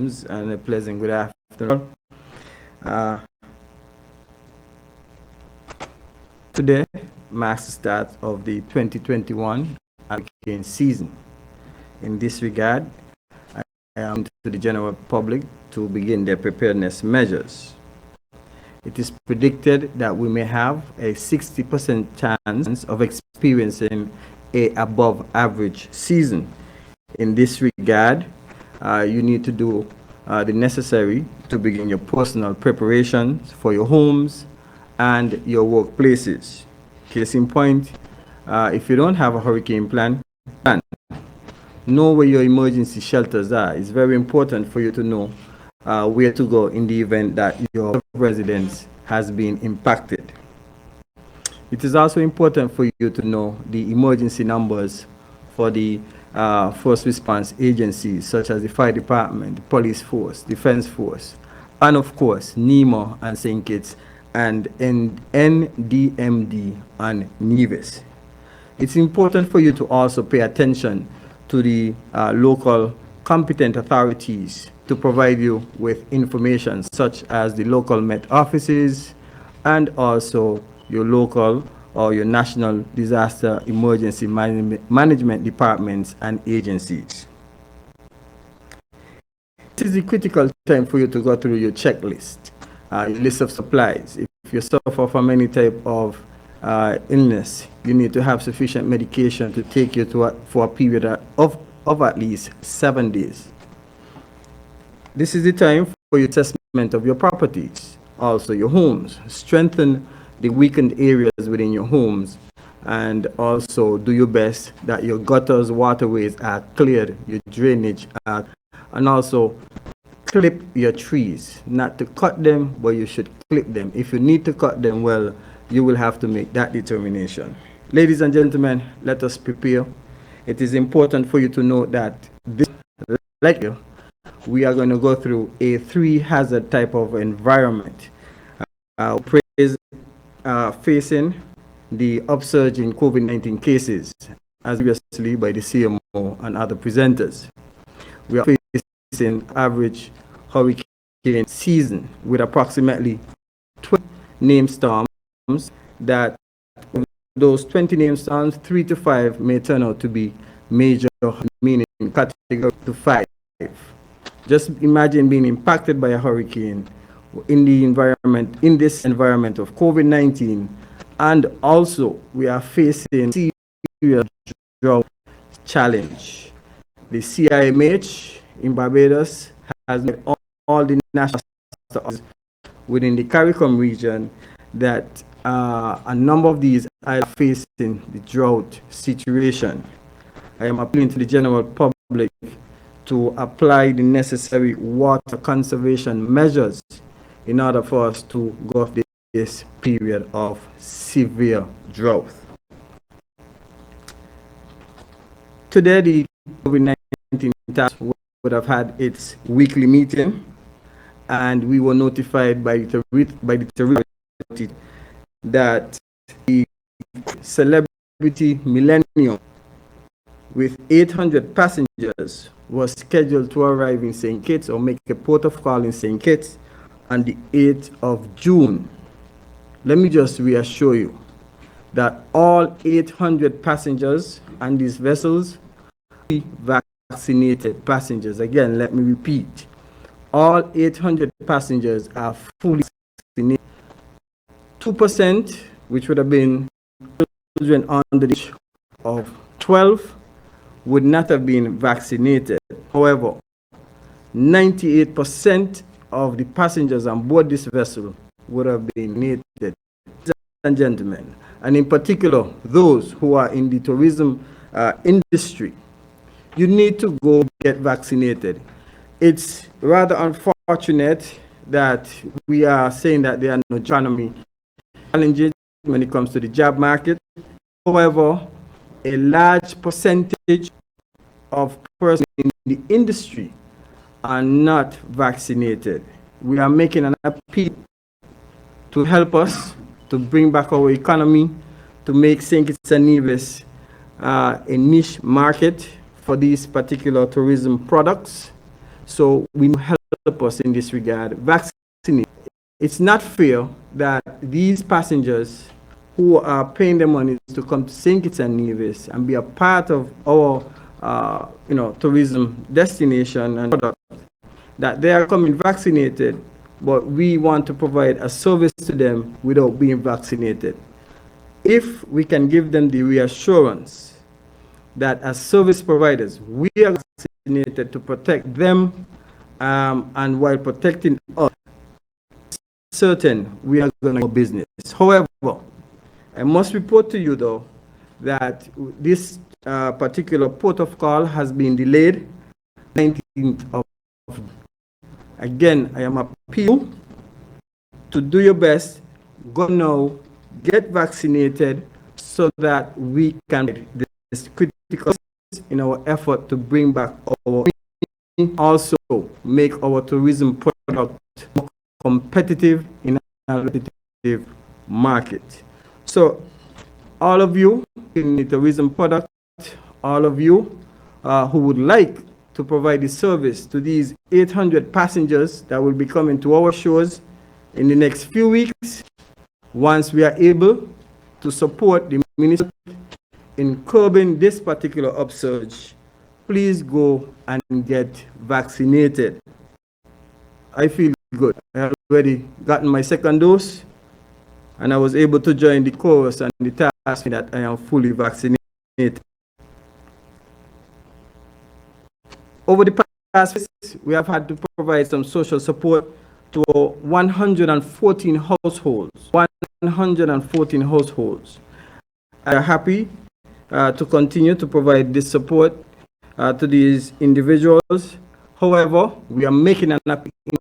and a pleasant good afternoon. Uh, Today marks the start of the 2021 hurricane season. In this regard, I am to the general public to begin their preparedness measures. It is predicted that we may have a 60% chance of experiencing a above average season. In this regard, you need to do the necessary to begin your personal preparations for your homes and your workplaces. Case in point, if you don't have a hurricane plan, know where your emergency shelters are. It's very important for you to know where to go in the event that your residence has been impacted. It is also important for you to know the emergency numbers for the first response agencies such as the fire department, the police force, defense force, and of course NEMA and St. Kitts and NDMD and NEVIS. It's important for you to also pay attention to the local competent authorities to provide you with information such as the local Met offices and also your local or your national disaster emergency management departments and agencies. It is a critical time for you to go through your checklist, your list of supplies. If you suffer from any type of illness, you need to have sufficient medication to take you for a period of at least 7 days. This is the time for your assessment of your properties, also your homes. Strengthen the weakened areas within your homes, and also do your best that your gutters, waterways are cleared, your drainage are, and also clip your trees. Not to cut them, but you should clip them. If you need to cut them, well, you will have to make that determination. Ladies and gentlemen, let us prepare. It is important for you to know that this, like you, we are going to go through a 3 hazard type of environment. Facing the upsurge in COVID-19 cases, as previously by the CMO and other presenters. We are facing average hurricane season with approximately 20 named storms that those 20 named storms, 3 to 5 may turn out to be major, meaning category to 5. Just imagine being impacted by a hurricane in the environment, in this environment of COVID-19, and also we are facing serious drought challenge. The CIMH in Barbados has made all the national within the CARICOM region that a number of these are facing the drought situation. I am appealing to the general public to apply the necessary water conservation measures in order for us to go through this period of severe drought. Today, the COVID-19 task force would have had its weekly meeting, and we were notified by the authority that the Celebrity Millennium with 800 passengers was scheduled to arrive in St. Kitts or make a port of call in St. Kitts on the 8th of June. Let me just reassure you that all 800 passengers on these vessels are vaccinated passengers. Again, let me repeat. All 800 passengers are fully vaccinated. 2%, which would have been children under the age of 12, would not have been vaccinated. However, 98% of the passengers on board this vessel would have been vaccinated. Ladies and gentlemen, and in particular those who are in the tourism industry, you need to go get vaccinated. It's rather unfortunate that we are saying that there are no economic challenges when it comes to the job market. However, a large percentage of persons in the industry are not vaccinated. We are making an appeal to help us to bring back our economy, to make St. Kitts and Nevis a niche market for these particular tourism products. So we need help us in this regard. Vaccinate. It's not fair that these passengers who are paying the money to come to St. Kitts and Nevis and be a part of our tourism destination and product, that they are coming vaccinated, but we want to provide a service to them without being vaccinated. If we can give them the reassurance that as service providers, we are vaccinated to protect them, and while protecting us, certain we are going to do business. However, I must report to you though that this particular port of call has been delayed 19th of. Again, I am appeal to do your best, go now, get vaccinated so that we can this critical in our effort to bring back our, also make our tourism product more competitive in a competitive market. So all of you in the tourism product, all of you who would like to provide the service to these 800 passengers that will be coming to our shores in the next few weeks, once we are able to support the ministry in curbing this particular upsurge, please go and get vaccinated. I feel good. I have already gotten my second dose, and I was able to join the chorus and the task that I am fully vaccinated. Over the past weeks, we have had to provide some social support to 114 households. 114 households. I am happy to continue to provide this support to these individuals. However, we are making an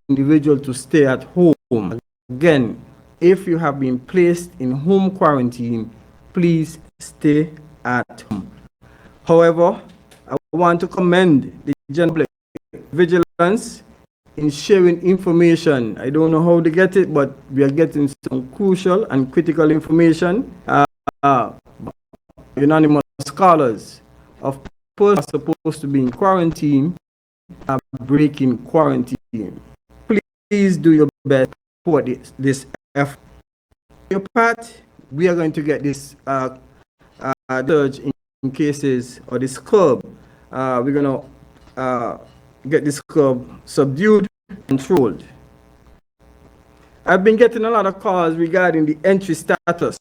individual to stay at home. Again, if you have been placed in home quarantine, please stay at home. However, I want to commend the general vigilance in sharing information. I don't know how to get it, but we are getting some crucial and critical information. Unanimous scholars of persons supposed to be in quarantine are breaking quarantine. Please do your best for this effort. Your part, we are going to get this surge in cases, or this curve. We're going to get this curve subdued, controlled. I've been getting a lot of calls regarding the entry status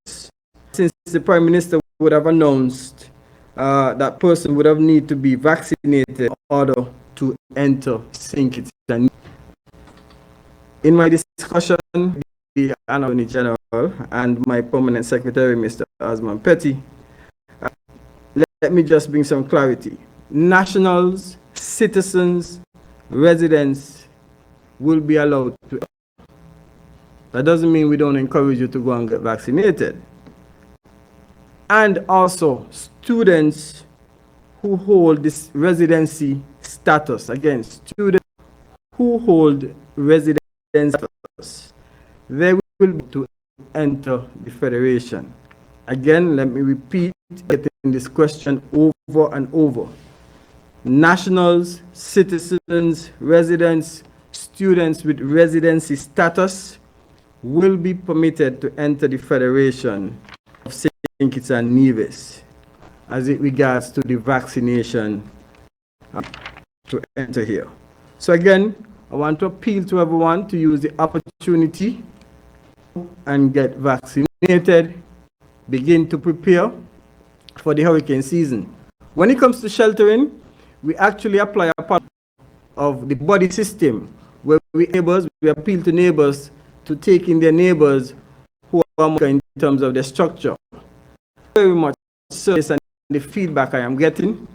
since the Prime Minister would have announced that person would have need to be vaccinated in order to enter St. Kitts. In my discussion with the Attorney General and my Permanent Secretary, Mr. Osman Petty, let me just bring some clarity. Nationals, citizens, residents will be allowed to. That doesn't mean we don't encourage you to go and get vaccinated. And also students who hold this residency status. Again, students who hold residency status, they will be able to enter the Federation. Again, let me repeat, getting this question over and over. Nationals, citizens, residents, students with residency status will be permitted to enter the Federation of St. Kitts and Nevis as it regards to the vaccination to enter here. So again, I want to appeal to everyone to use the opportunity and get vaccinated, begin to prepare for the hurricane season. When it comes to sheltering, we actually apply a part of the body system where we appeal to neighbors to take in their neighbors who are more in terms of their structure. Very much service and the feedback I am getting.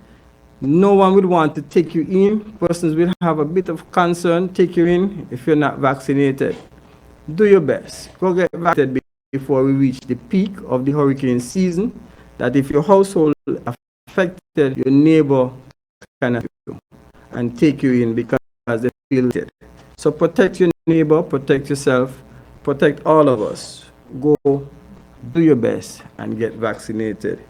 No one would want to take you in. Persons will have a bit of concern, take you in if you're not vaccinated. Do your best. Go get vaccinated before we reach the peak of the hurricane season, that if your household affected, your neighbor can help you and take you in because they feel it. So protect your neighbor, protect yourself, protect all of us. Go, do your best and get vaccinated.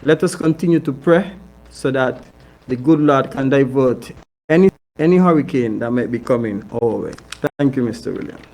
Let us continue to pray so that the good Lord can divert any any hurricane that might be coming our way. Thank you, Mr. Williams.